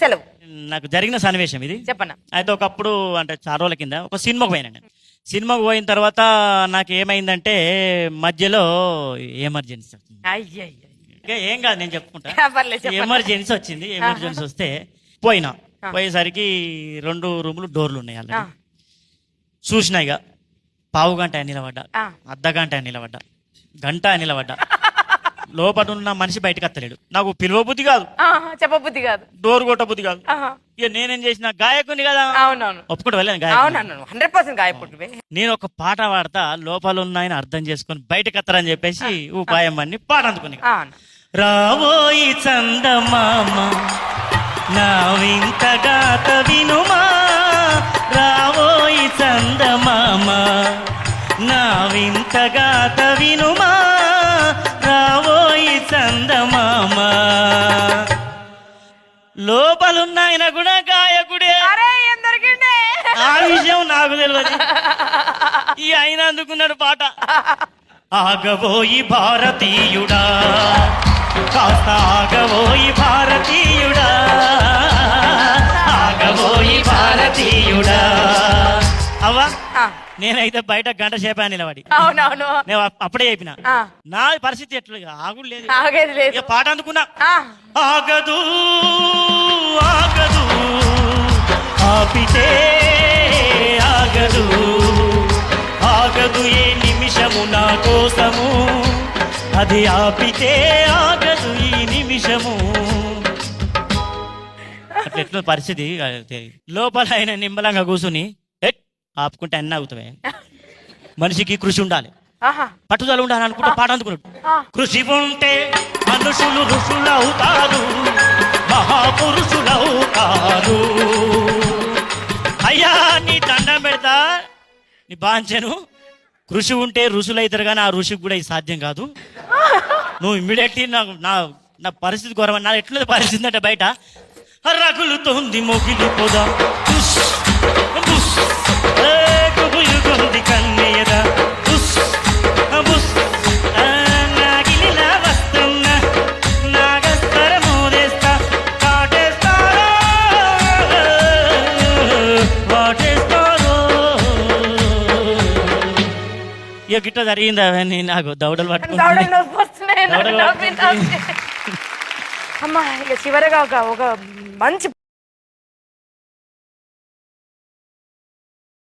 సెలవు. నాకు జరిగిన సన్నివేశం ఇది చెప్పన్నా. అయితే ఒకప్పుడు అంటే చాలా రోజుల కింద ఒక సినిమాకు పోయినా. సినిమాకు పోయిన తర్వాత నాకు ఏమైందంటే మధ్యలో ఎమర్జెన్సీ వచ్చింది. ఏం కాదు నేను చెప్పుకుంటా. ఎమర్జెన్సీ వచ్చింది. ఎమర్జెన్సీ వస్తే పోయినా. పోయేసరికి 2 రూములు డోర్లు ఉన్నాయి. అలా చూసినా ఇక పావు గంట నిలబడ్డా, అర్ధ గంట నిలబడ్డా, గంట నిలబడ్డా. లోపల ఉన్న మనిషి బయటకు వస్తలేడు. నాకు పిలువ బుద్ధి కాదు, చెప్పబుద్ధి కాదు, డోర్ కొట్ట బుద్ధి కాదు. ఇక నేనేం చేసిన, గాయకుని కదా, ఒప్పుకుంటూ వెళ్ళాను గాయకుడు. 100% గాయకుడివే. నేను ఒక పాట పాడతా, లోపల ఉన్న ఆయన అర్థం చేసుకొని బయటకు వస్తారని చెప్పేసి ఉపాయం అన్ని పాట అందుకుని. రావోయి చందమామ నా వింత గాత వినుమా, రావోయి చందమామ నా వింత గాత వినుమా, రావోయి చందమామ. లోపలున్న ఆయన కూడా గాయకుడే. ఆ విషయం నాకు తెలియదు. ఈ ఆయన అందుకున్నాడు పాట. ఆగబోయి భారతీయుడా, కాస్త ఆగబోయి భారతీయుడా, ఆగబోయి భారతీయుడా. అవ్వా నేనైతే బయట గంట సేపా నిలబడి. అవునవును. నేను అప్పుడే చెప్పిన నా పరిస్థితి ఎట్లు ఆగుడు లేదు. ఇక పాట అందుకున్నా. ఆగదు ఆగదు ఆపితే ఆగదు, ఆగదు ఏ నిమిషము నా కోసము, అది ఆపితే ఆగదు ఈ నిమిషము. అట్లా ఎట్లా పరిస్థితి. లోపల ఆయన నిమ్మలంగా కూర్చుని ఆపుకుంటే అన్నీ ఆగుతావే. మనిషికి కృషి ఉండాలి, పట్టుదల ఉండాలి అనుకుంటే పాట అందుకున్నాడు. కృషి ఉంటే మనుషులు ఋషులవుతారు, మహాపురుషులవుతారు. అయ్యా నీ దండం పెడతా, నీ బాంచెను. కృషి ఉంటే ఋషులు అవుతారు, కానీ ఆ ఋషికి కూడా ఇది సాధ్యం కాదు. నువ్వు ఇమ్మీడియట్లీ నాకు నా పరిస్థితి ఘోరమని. నా ఎట్లుంది పరిస్థితి అంటే బయట రగులుతోంది మొగిలి పొద, కన్నయ్యదా నాగిలిలా వస్తున్నా, నాగస్తర మోదేస్తా, కాటేస్తారో వాటేస్తారో. ఇక గిట్ట జరిగింది అవన్నీ. నాకు దౌడలు పట్టుకుని అమ్మా. ఇక చివరగా ఒక మంచి